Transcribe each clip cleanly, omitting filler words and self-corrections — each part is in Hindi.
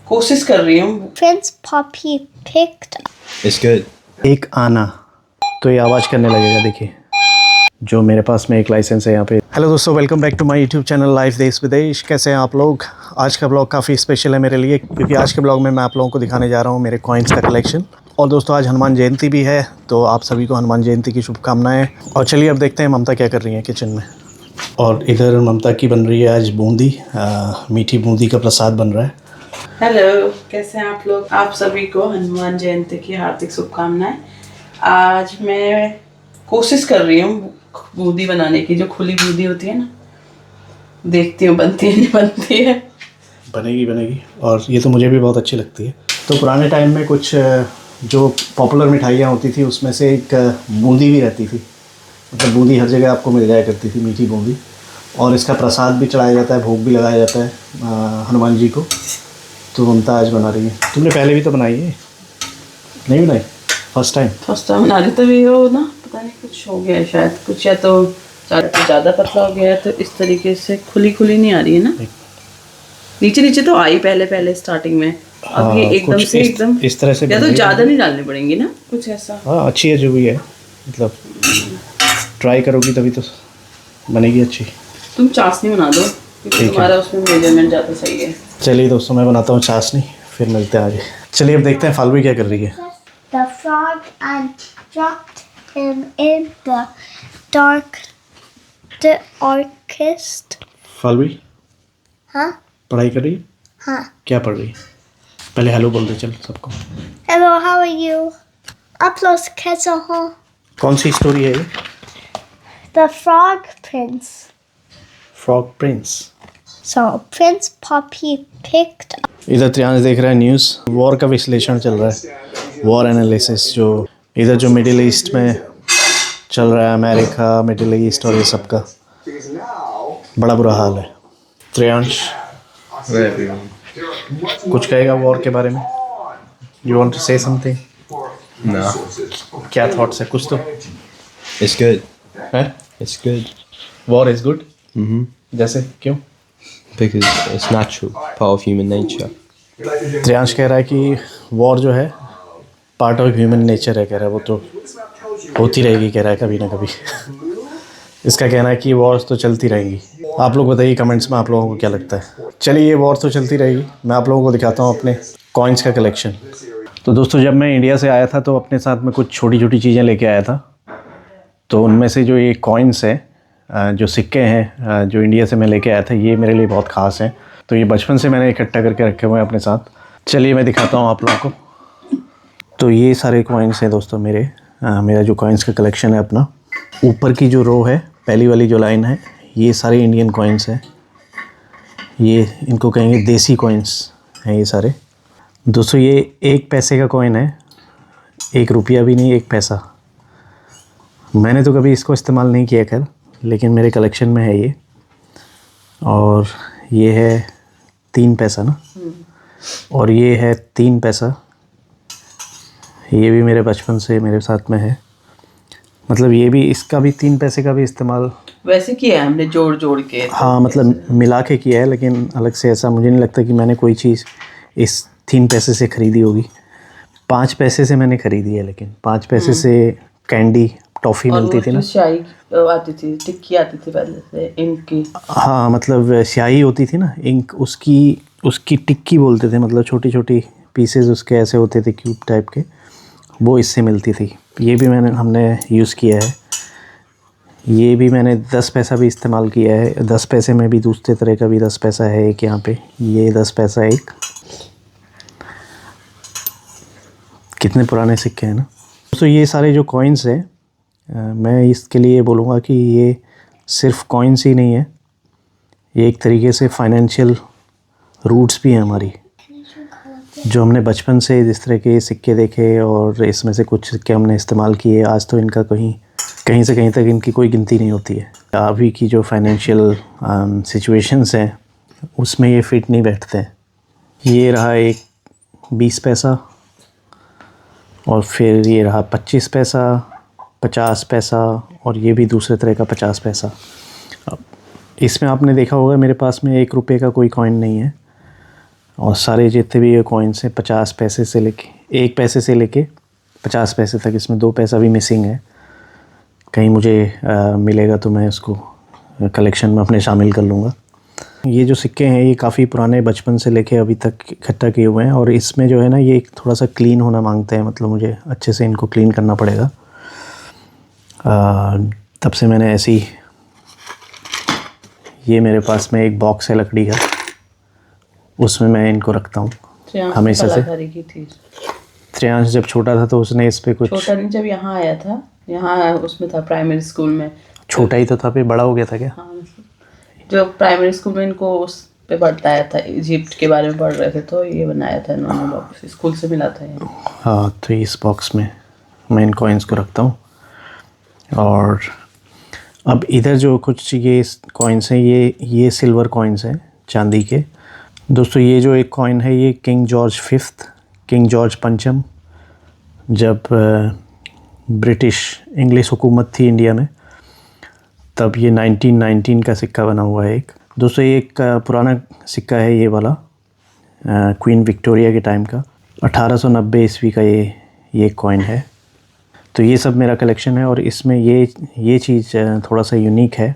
कोशिश कर रही हूँ। Prince Poppy picked. It's good. एक आना तो ये आवाज़ करने लगेगा। देखिए जो मेरे पास में एक लाइसेंस है यहाँ पे। हेलो दोस्तों, welcome back to my YouTube channel life देश विदेश। कैसे हैं आप लोग? आज का ब्लॉग काफ़ी स्पेशल है मेरे लिए, क्योंकि आज के ब्लॉग में मैं आप लोगों को दिखाने जा रहा हूँ मेरे कॉइन्स का कलेक्शन। और दोस्तों आज हनुमान जयंती भी है, तो आप सभी को हनुमान जयंती की शुभकामनाएँ। और चलिए अब देखते हैं ममता क्या कर रही हैं किचन में। और इधर ममता की बन रही है आज बूंदी, मीठी बूंदी का प्रसाद बन रहा है। हेलो, कैसे हैं आप लोग? आप सभी को हनुमान जयंती की हार्दिक शुभकामनाएं। आज मैं कोशिश कर रही हूँ बूंदी बनाने की, जो खुली बूंदी होती है ना। देखती हूँ बनती है नहीं बनती है। बनेगी। और ये तो मुझे भी बहुत अच्छी लगती है। तो पुराने टाइम में कुछ जो पॉपुलर मिठाइयाँ होती थी उसमें से एक बूंदी भी रहती थी। मतलब बूंदी हर जगह आपको मिल जाया करती थी, मीठी बूंदी। और इसका प्रसाद भी चढ़ाया जाता है, भोग भी लगाया जाता है हनुमान जी को। तो ममता आज बना रही है। तुमने पहले भी तो बनाई है? नहीं बनाई? फर्स्ट टाइम बना रही। तभी वो ना पता नहीं कुछ हो गया है शायद, कुछ या तो ज़्यादा पतला हो गया है, तो इस तरीके से खुली नहीं आ रही है ना। नीचे तो आई पहले स्टार्टिंग में। अब ये एकदम से एकदम इस तरह से या तो ज़्यादा नहीं डालनी पड़ेंगी ना, कुछ ऐसा। हाँ अच्छी है जो भी है, मतलब ट्राई करोगी तभी तो बनेगी अच्छी। तुम चाशनी बना दो, क्योंकि तुम्हारा उसमें मेजरमेंट ज़्यादा सही है। चलिए दोस्तों मैं बनाता हूँ चाशनी, फिर मिलते हैं आगे। चलिए अब देखते हैं फाल्गुनी क्या कर रही है। The frog and dropped him in the darkest. Falguni हाँ पढ़ाई कर रही है? हाँ। क्या पढ़ रही है? पहले हेलो बोल दे चल सबको। Hello, how are you? आप लोग कैसे हो? कौन सी स्टोरी है ये? The Frog Prince. Frog Prince. So Prince Poppy picked. इधर त्रियांश देख रहा है न्यूज़। वॉर का विश्लेषण चल रहा है, वॉर एनालिसिस। जो इधर जो मिडिल ईस्ट में चल रहा है, अमेरिका, मिडिल ईस्ट और ये सब का बड़ा बुरा हाल है। त्रियांश कुछ कहेगा वॉर के बारे में? You want to say something? No. क्या थॉट्स है कुछ तो? It's good. है It's good. War is good. Mm-hmm. जैसे क्यों? Because it's natural, part of human nature. त्रियांश कह रहा है कि वॉर जो है पार्ट ऑफ ह्यूमन नेचर है। कह रहा है वो तो होती रहेगी, कह रहा है कभी ना कभी। इसका कहना है कि वॉर्स तो चलती रहेंगी। आप लोग बताइए कमेंट्स में आप लोगों को क्या लगता है। चलिए ये वॉर तो चलती रहेगी, मैं आप लोगों को दिखाता हूँ अपने कॉइन्स का कलेक्शन। तो दोस्तों जब मैं इंडिया से आया था तो अपने साथ में कुछ छोटी छोटी चीज़ें लेके आया था। तो उनमें से जो ये कॉइन्स हैं, जो सिक्के हैं जो इंडिया से मैं लेके आया था, ये मेरे लिए बहुत ख़ास हैं। तो ये बचपन से मैंने इकट्ठा करके रखे हुए हैं अपने साथ। चलिए मैं दिखाता हूँ आप लोगों को। तो ये सारे कॉइन्स हैं दोस्तों मेरे, मेरा जो कॉइन्स का कलेक्शन है अपना। ऊपर की जो रो है, पहली वाली जो लाइन है, ये सारे इंडियन कॉइन्स हैं। ये इनको कहेंगे देसी कॉइन्स हैं ये सारे। दोस्तों ये 1 पैसे का कॉइन है, 1 रुपया भी नहीं, 1 पैसा। मैंने तो कभी इसको इस्तेमाल नहीं किया खैर, लेकिन मेरे कलेक्शन में है ये। और ये है 3 पैसा ना, और ये है 3 पैसा। ये भी मेरे बचपन से मेरे साथ में है। मतलब ये भी, इसका भी 3 पैसे का भी इस्तेमाल वैसे किया है हमने, जोड़ के। हाँ मतलब मिला के किया है, लेकिन अलग से ऐसा मुझे नहीं लगता कि मैंने कोई चीज़ इस 3 पैसे से ख़रीदी होगी। 5 पैसे से मैंने ख़रीदी है, लेकिन 5 पैसे से कैंडी टॉफ़ी मिलती थी ना, स्याही आती थी, टिक्की आती थी पहले से, इंक की। हाँ मतलब स्याही होती थी ना, इंक, उसकी टिक्की बोलते थे। मतलब छोटी छोटी पीसेस उसके ऐसे होते थे क्यूब टाइप के, वो इससे मिलती थी। ये भी हमने यूज़ किया है। ये भी मैंने 10 पैसा भी इस्तेमाल किया है। 10 पैसे में भी दूसरे तरह का भी 10 पैसा है एक यहाँ पे। ये 10 पैसा एक, कितने पुराने सिक्के हैं ना। तो ये सारे जो कॉइन्स हैं, मैं इसके लिए बोलूँगा कि ये सिर्फ कॉइन्स ही नहीं है, ये एक तरीके से फाइनेंशियल रूट्स भी हैं हमारी। जो हमने बचपन से जिस तरह के सिक्के देखे और इसमें से कुछ सिक्के हमने इस्तेमाल किए, आज तो इनका कहीं से कहीं तक इनकी कोई गिनती नहीं होती है। अभी की जो फाइनेंशियल सिचुएशंस हैं उसमें ये फिट नहीं बैठते हैं। ये रहा एक 20 पैसा, और फिर ये रहा 25 पैसा, 50 पैसा, और ये भी दूसरे तरह का 50 पैसा। अब इसमें आपने देखा होगा मेरे पास में 1 रुपये का कोई कॉइन नहीं है। और सारे जितने भी ये कॉइन्स हैं 50 पैसे से लेके 1 पैसे से लेके 50 पैसे तक, इसमें 2 पैसा भी मिसिंग है। कहीं मुझे मिलेगा तो मैं इसको कलेक्शन में अपने शामिल कर लूँगा। ये जो सिक्के हैं ये काफ़ी पुराने, बचपन से लेके अभी तक इकट्ठा किए हुए हैं। और इसमें जो है ना ये थोड़ा सा क्लीन होना मांगते हैं, मतलब मुझे अच्छे से इनको क्लीन करना पड़ेगा। तब से मैंने ऐसी, ये मेरे पास में एक बॉक्स है लकड़ी का, उसमें मैं इनको रखता हूँ हमेशा से। श्रेयांश जब छोटा था तो उसने इस पे कुछ, छोटा नहीं, जब यहाँ आया था, यहाँ उसमें था प्राइमरी स्कूल में। छोटा ही तो था, फिर बड़ा हो गया था क्या? हाँ, जो प्राइमरी स्कूल में इनको उस पे बताया था, इजिप्ट के बारे में पढ़ रहे थे, तो ये बनाया था इन्होंने, बॉक्स स्कूल से मिला था ये। हाँ, तो इस बॉक्स में मैं इन कॉइन्स को रखता हूँ। और अब इधर जो कुछ ये कॉइन्स हैं, ये सिल्वर कॉइन्स हैं चांदी के। दोस्तों ये जो एक कॉइन है ये king George fifth, king George पंचम, जब ब्रिटिश इंग्लिश हुकूमत थी इंडिया में, तब ये 1919 का सिक्का बना हुआ है एक। दोस्तों ये एक पुराना सिक्का है ये वाला, क्वीन विक्टोरिया के टाइम का, 1890 ईस्वी का ये कॉइन है। तो ये सब मेरा कलेक्शन है। और इसमें ये चीज़ थोड़ा सा यूनिक है,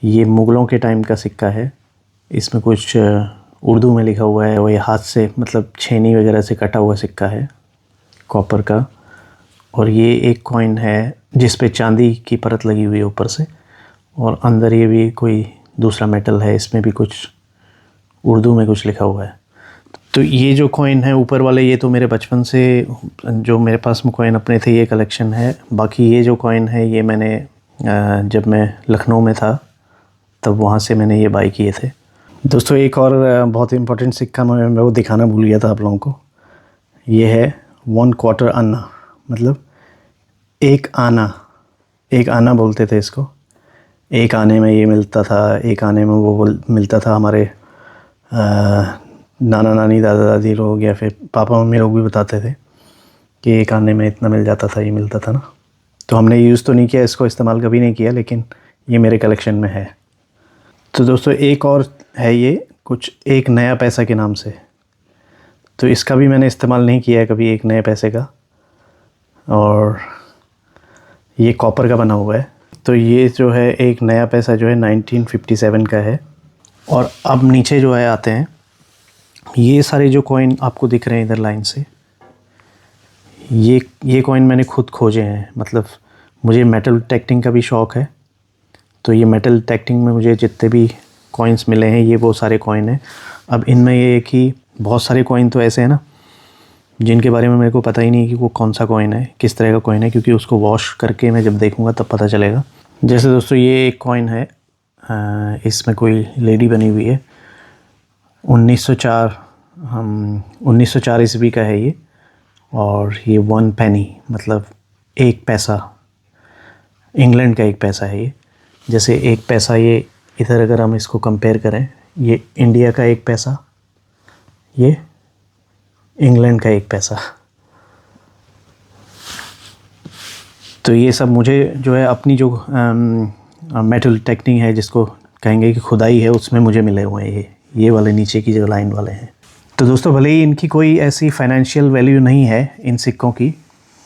ये मुग़लों के टाइम का सिक्का है। इसमें कुछ उर्दू में लिखा हुआ है, और ये हाथ से, मतलब छेनी वगैरह से कटा हुआ सिक्का है कॉपर का। और ये एक कॉइन है जिस पे चांदी की परत लगी हुई है ऊपर से, और अंदर ये भी कोई दूसरा मेटल है, इसमें भी कुछ उर्दू में कुछ लिखा हुआ है। तो ये जो कॉइन है ऊपर वाले, ये तो मेरे बचपन से जो मेरे पास में कॉइन अपने थे ये कलेक्शन है। बाकी ये जो कॉइन है ये मैंने जब मैं लखनऊ में था तब वहाँ से मैंने ये बाई किए थे। दोस्तों एक और बहुत इम्पोर्टेंट सिक्का मैं वो दिखाना भूल गया था आप लोगों को। ये है 1 क्वार्टर आना, मतलब एक आना बोलते थे इसको। एक आने में ये मिलता था, एक आने में वो मिलता था। हमारे नाना नानी दादा दादी लोग या फिर पापा मम्मी लोग भी बताते थे कि एक आने में इतना मिल जाता था, ये मिलता था ना। तो हमने यूज़ तो नहीं किया इसको, इस्तेमाल कभी नहीं किया, लेकिन ये मेरे कलेक्शन में है। तो दोस्तों एक और है ये कुछ एक नया पैसा के नाम से, तो इसका भी मैंने इस्तेमाल नहीं किया है कभी, एक नए पैसे का। और ये कॉपर का बना हुआ है। तो ये जो है एक नया पैसा जो है 1957 का है। और अब नीचे जो है आते हैं, ये सारे जो कॉइन आपको दिख रहे हैं इधर लाइन से, ये कॉइन मैंने खुद खोजे हैं। मतलब मुझे मेटल डिटेक्टिंग का भी शौक़ है, तो ये मेटल डिटेक्टिंग में मुझे जितने भी कॉइन्स मिले हैं ये वो सारे कॉइन हैं। अब इनमें ये है कि बहुत सारे कॉइन तो ऐसे हैं ना जिनके बारे में मेरे को पता ही नहीं कि वो कौन सा कॉइन है, किस तरह का कॉइन है, क्योंकि उसको वॉश करके मैं जब देखूँगा तब पता चलेगा। जैसे दोस्तों ये एक कॉइन है, इसमें कोई लेडी बनी हुई है, 1904 ईस्वी का है ये। और ये 1 पेनी, मतलब 1 पैसा, इंग्लैंड का 1 पैसा है ये। जैसे 1 पैसा ये इधर अगर हम इसको कंपेयर करें, ये इंडिया का 1 पैसा, ये इंग्लैंड का 1 पैसा। तो ये सब मुझे जो है अपनी जो मेटल डिटेक्टिंग है, जिसको कहेंगे कि खुदाई है, उसमें मुझे मिले हुए हैं ये वाले नीचे की जो लाइन वाले हैं। तो दोस्तों भले ही इनकी कोई ऐसी फाइनेंशियल वैल्यू नहीं है इन सिक्कों की,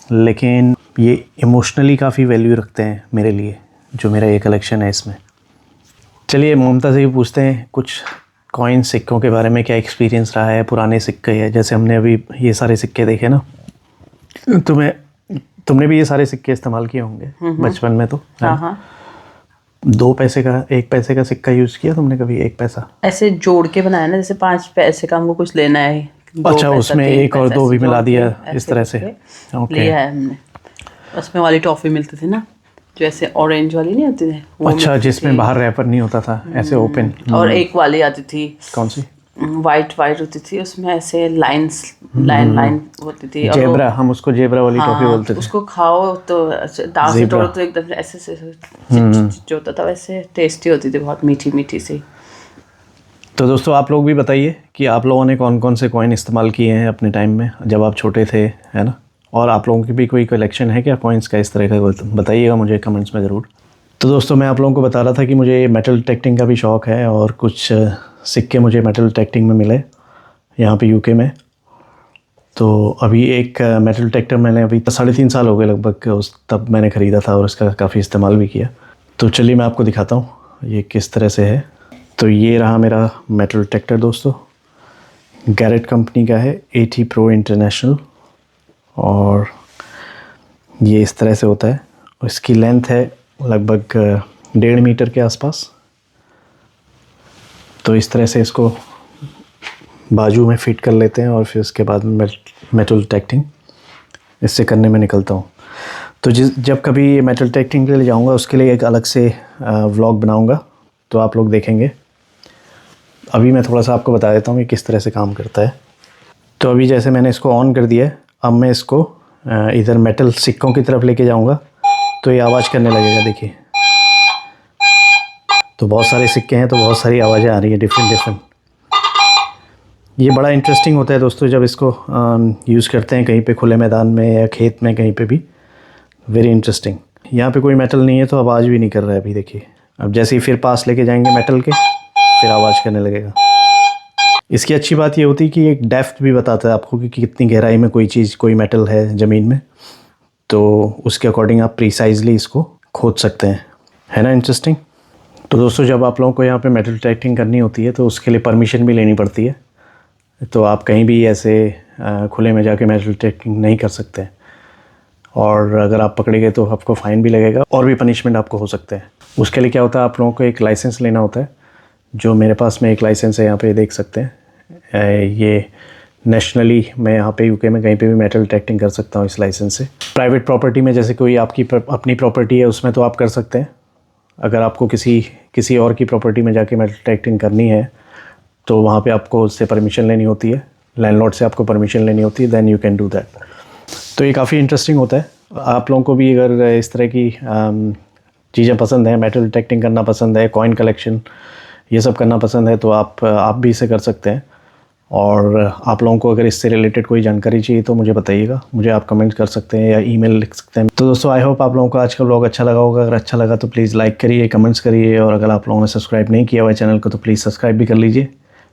लेकिन ये इमोशनली काफ़ी वैल्यू रखते हैं मेरे लिए, जो मेरा ये कलेक्शन है इसमें। चलिए ममता से भी पूछते हैं कुछ कॉइन सिक्कों के बारे में, क्या एक्सपीरियंस रहा है, पुराने सिक्के है। जैसे हमने अभी ये सारे सिक्के देखे ना, तुमने भी ये सारे सिक्के इस्तेमाल किए होंगे बचपन में तो। हाँ। 2 पैसे का 1 पैसे का सिक्का यूज़ किया तुमने कभी? 1 पैसा ऐसे जोड़ के बनाया ना, जैसे 5 पैसे का हमको कुछ लेना है, अच्छा, उसमें 1 और 2 भी मिला दिया इस तरह से। ओके, लिया है हमने। उसमें वाली टॉफ़ी मिलती थी ना, जो ऐसे ऑरेंज वाली नहीं होती थी, अच्छा, जिसमें बाहर रैपर नहीं होता था, ऐसे ओपन। और एक वाली आती थी, कौन सी? वाइट होती थी, उसमें ऐसे लाइन होती थी। जेब्रा, हम उसको जेब्रा वाली टॉफी बोलते थे। उसको खाओ तो दांत से तोड़ो तो एकदम ऐसे जो होता था, वैसे टेस्टी होती थी, बहुत मीठी सी। तो दोस्तों आप लोग भी बताइए कि आप लोगों ने कौन कौन से कॉइन इस्तेमाल किए हैं अपने टाइम में जब आप छोटे थे, है ना। और आप लोगों की भी कोई कलेक्शन है क्या कॉइन्स का इस तरह का, बताइएगा मुझे कमेंट्स में ज़रूर। तो दोस्तों मैं आप लोगों को बता रहा था कि मुझे मेटल डिटेक्टिंग का भी शौक़ है, और कुछ सिक्के मुझे मेटल डिटेक्टिंग में मिले। यहाँ पे यूके में। तो अभी एक मेटल डिटेक्टर मैंने अभी 3.5 साल हो गए लगभग तब मैंने ख़रीदा था और इसका काफ़ी इस्तेमाल भी किया। तो चलिए मैं आपको दिखाता हूँ ये किस तरह से है। तो ये रहा मेरा मेटल डिटेक्टर दोस्तों, गैरेट कंपनी का है, AT Pro इंटरनेशनल, और ये इस तरह से होता है। इसकी लेंथ है लगभग 1.5 मीटर के आसपास। तो इस तरह से इसको बाजू में फिट कर लेते हैं और फिर उसके बाद मेटल डिटेक्टिंग इससे करने में निकलता हूँ। तो जब कभी मेटल डिटेक्टिंग के लिए जाऊँगा उसके लिए एक अलग से व्लॉग बनाऊँगा, तो आप लोग देखेंगे। अभी मैं थोड़ा सा आपको बता देता हूँ कि किस तरह से काम करता है। तो अभी जैसे मैंने इसको ऑन कर दिया है, अब मैं इसको इधर मेटल सिक्कों की तरफ लेके जाऊँगा तो ये आवाज़ करने लगेगा। देखिए, तो बहुत सारे सिक्के हैं तो बहुत सारी आवाज़ें आ रही है डिफरेंट। ये बड़ा इंटरेस्टिंग होता है दोस्तों जब इसको यूज़ करते हैं कहीं पे खुले मैदान में या खेत में, कहीं पे भी। Very interesting. यहाँ पे कोई मेटल नहीं है तो आवाज़ भी नहीं कर रहा है अभी। देखिए, अब जैसे ही फिर पास लेके जाएंगे मेटल के, फिर आवाज़ करने लगेगा। इसकी अच्छी बात ये होती है कि एक डेप्थ भी बताता है आपको कि कितनी गहराई में कोई चीज़, कोई मेटल है ज़मीन में, तो उसके अकॉर्डिंग आप प्रिसाइजली इसको खोद सकते हैं। है ना इंटरेस्टिंग। तो दोस्तों जब आप लोगों को यहाँ पे मेटल डिटेक्टिंग करनी होती है तो उसके लिए परमिशन भी लेनी पड़ती है। तो आप कहीं भी ऐसे खुले में जाके मेटल डिटेक्टिंग नहीं कर सकते, और अगर आप पकड़े गए तो आपको फ़ाइन भी लगेगा और भी पनिशमेंट आपको हो सकते हैं। उसके लिए क्या होता है, आप लोगों को एक लाइसेंस लेना होता है, जो मेरे पास में एक लाइसेंस है, यहाँ पे देख सकते हैं। ये नेशनली मैं यहाँ पे यूके में कहीं पे भी मेटल डिटेक्टिंग कर सकता हूँ इस लाइसेंस से। प्राइवेट प्रॉपर्टी में जैसे कोई आपकी अपनी प्रॉपर्टी है उसमें तो आप कर सकते हैं। अगर आपको किसी और की प्रॉपर्टी में जाके मेटल डिटेक्टिंग करनी है तो वहाँ पे आपको उससे परमिशन लेनी होती है, लैंडलॉर्ड से आपको परमिशन लेनी होती है, then you can do that. तो ये काफ़ी इंटरेस्टिंग होता है। आप लोगों को भी अगर इस तरह की चीज़ें पसंद है, मेटल डिटेक्टिंग करना पसंद है, कॉइन कलेक्शन ये सब करना पसंद है, तो आप भी इसे कर सकते हैं। और आप लोगों को अगर इससे रिलेटेड कोई जानकारी चाहिए तो मुझे बताइएगा, मुझे आप कमेंट कर सकते हैं या ईमेल लिख सकते हैं। तो दोस्तों आई होप आप लोगों को आज का व्लॉग अच्छा लगा होगा। अगर अच्छा लगा तो प्लीज़ लाइक करिए, कमेंट्स करिए, और अगर आप लोगों ने सब्सक्राइब नहीं किया हुआ चैनल को तो प्लीज़ सब्सक्राइब भी कर लीजिए।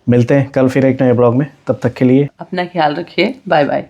मिलते हैं कल फिर एक नए ब्लॉग में, तब तक के लिए अपना ख्याल रखिए। Bye bye.